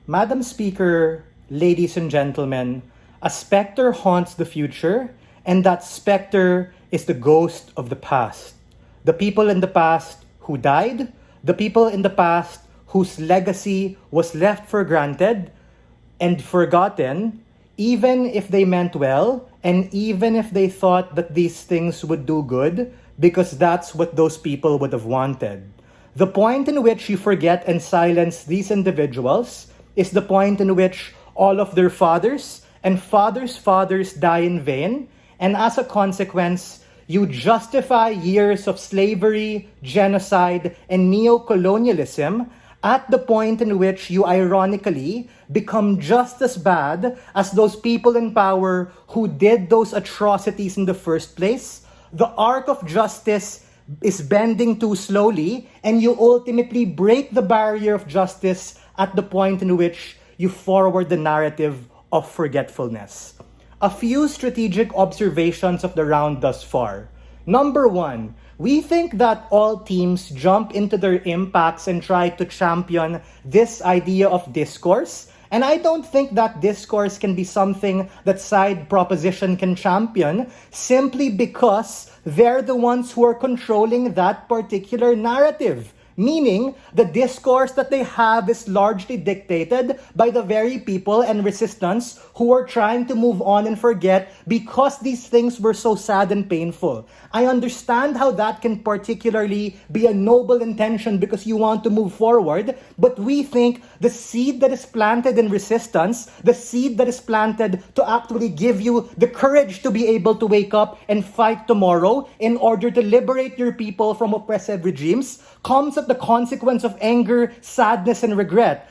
Madam Speaker, ladies and gentlemen, a specter haunts the future, and that specter is the ghost of the past. The people in the past who died, the people in the past whose legacy was left for granted and forgotten, even if they meant well, and even if they thought that these things would do good, because that's what those people would have wanted. The point in which you forget and silence these individuals is the point in which all of their fathers and fathers' fathers die in vain, and as a consequence, you justify years of slavery, genocide, and neo-colonialism at the point in which you ironically become just as bad as those people in power who did those atrocities in the first place. The arc of justice is bending too slowly, and you ultimately break the barrier of justice at the point in which you forward the narrative of forgetfulness. A few strategic observations of the round thus far. Number one, we think that all teams jump into their impacts and try to champion this idea of discourse. And I don't think that discourse can be something that side proposition can champion simply because they're the ones who are controlling that particular narrative. Meaning, the discourse that they have is largely dictated by the very people and resistance who are trying to move on and forget because these things were so sad and painful. I understand how that can particularly be a noble intention because you want to move forward, but we think the seed that is planted in resistance, the seed that is planted to actually give you the courage to be able to wake up and fight tomorrow in order to liberate your people from oppressive regimes, comes at the consequence of anger, sadness, and regret.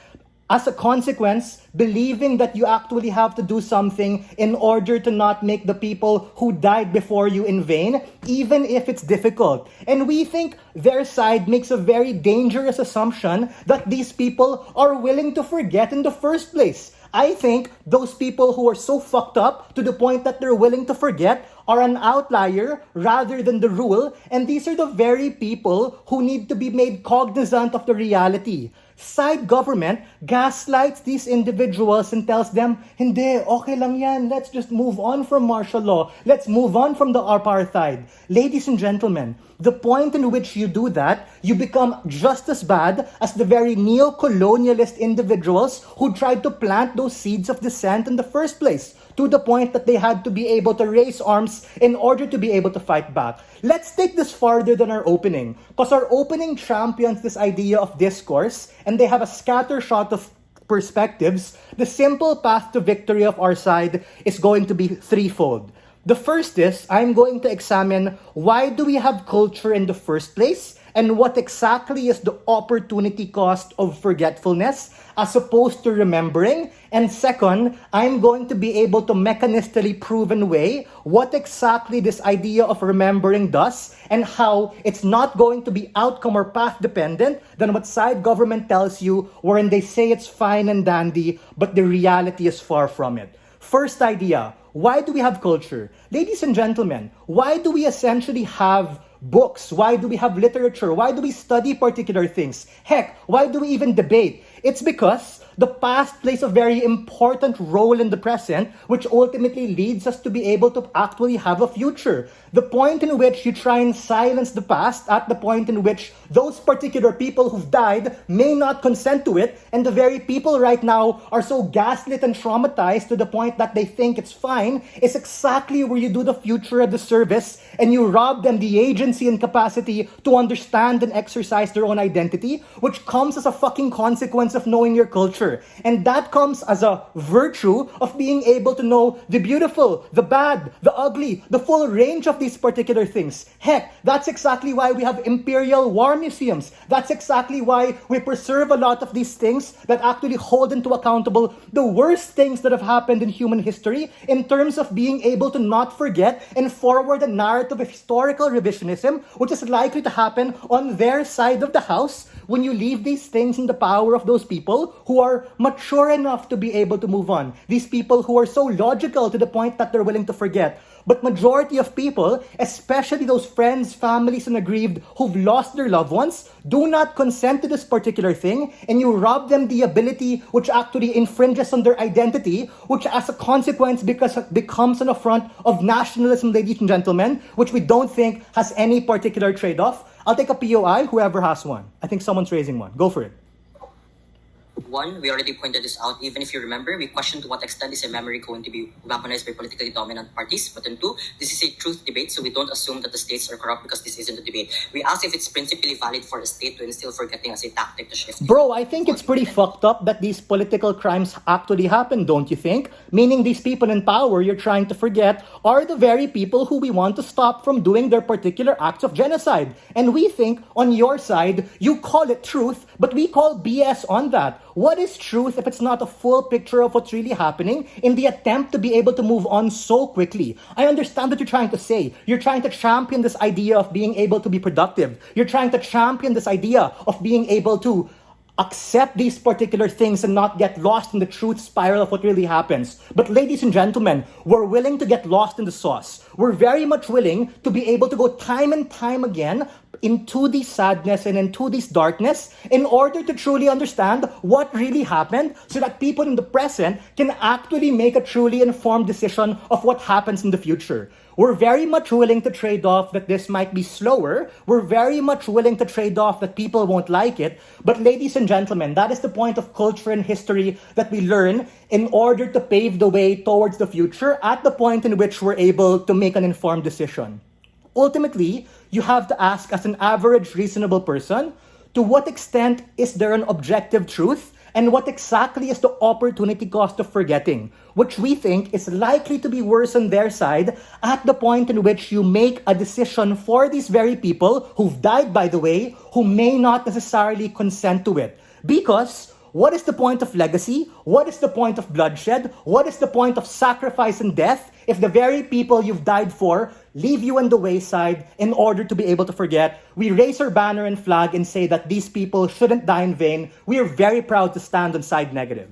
As a consequence, believing that you actually have to do something in order to not make the people who died before you in vain, even if it's difficult. And we think their side makes a very dangerous assumption that these people are willing to forget in the first place. I think those people who are so fucked up to the point that they're willing to forget are an outlier rather than the rule, and these are the very people who need to be made cognizant of the reality. Side government gaslights these individuals and tells them, hindi, okay lang yan, let's just move on from martial law, let's move on from the apartheid. Ladies and gentlemen, the point in which you do that, you become just as bad as the very neo-colonialist individuals who tried to plant those seeds of dissent in the first place, to the point that they had to be able to raise arms in order to be able to fight back. Let's take this farther than our opening, because our opening champions this idea of discourse, and they have a scattershot of perspectives. The simple path to victory of our side is going to be threefold. The first is, I'm going to examine why do we have culture in the first place, and what exactly is the opportunity cost of forgetfulness as opposed to remembering. And second, I'm going to be able to mechanistically proven way what exactly this idea of remembering does and how it's not going to be outcome or path dependent than what side government tells you, wherein they say it's fine and dandy, but the reality is far from it. First idea, why do we have culture? Ladies and gentlemen, why do we essentially have books? Why do we have literature? Why do we study particular things? Heck, why do we even debate? It's because the past plays a very important role in the present, which ultimately leads us to be able to actually have a future. The point in which you try and silence the past at the point in which those particular people who've died may not consent to it, and the very people right now are so gaslit and traumatized to the point that they think it's fine, is exactly where you do the future a disservice and you rob them the agency and capacity to understand and exercise their own identity, which comes as a fucking consequence of knowing your culture. And that comes as a virtue of being able to know the beautiful, the bad, the ugly, the full range of these particular things. Heck, that's exactly why we have imperial war museums. That's exactly why we preserve a lot of these things that actually hold into accountable the worst things that have happened in human history in terms of being able to not forget and forward a narrative of historical revisionism, which is likely to happen on their side of the house, when you leave these things in the power of those people who are mature enough to be able to move on. These people who are so logical to the point that they're willing to forget. But majority of people, especially those friends, families, and aggrieved who've lost their loved ones, do not consent to this particular thing, and you rob them the ability which actually infringes on their identity, which as a consequence becomes an affront of nationalism, ladies and gentlemen, which we don't think has any particular trade-off. I'll take a POI, whoever has one. I think someone's raising one. Go for it. One, we already pointed this out. Even if you remember, we questioned to what extent is a memory going to be weaponized by politically dominant parties. But then two, this is a truth debate, so we don't assume that the states are corrupt because this isn't a debate. We ask if it's principally valid for a state to instill forgetting as a tactic to shift. Bro, I think it's pretty fucked up that these political crimes actually happen, don't you think? Meaning these people in power you're trying to forget are the very people who we want to stop from doing their particular acts of genocide. And we think, on your side, you call it truth, but we call BS on that. What is truth if it's not a full picture of what's really happening in the attempt to be able to move on so quickly? I understand what you're trying to say. You're trying to champion this idea of being able to be productive. You're trying to champion this idea of being able to accept these particular things and not get lost in the truth spiral of what really happens. But ladies and gentlemen, we're willing to get lost in the sauce. We're very much willing to be able to go time and time again into the sadness and into this darkness in order to truly understand what really happened so that people in the present can actually make a truly informed decision of what happens in the future. We're very much willing to trade off that this might be slower. We're very much willing to trade off that people won't like it. But ladies and gentlemen, that is the point of culture and history that we learn in order to pave the way towards the future at the point in which we're able to make an informed decision. Ultimately, you have to ask as an average reasonable person, to what extent is there an objective truth and what exactly is the opportunity cost of forgetting, which we think is likely to be worse on their side at the point in which you make a decision for these very people who've died, by the way, who may not necessarily consent to it. Because what is the point of legacy? What is the point of bloodshed? What is the point of sacrifice and death if the very people you've died for leave you on the wayside in order to be able to forget? We raise our banner and flag and say that these people shouldn't die in vain. We are very proud to stand on side negative.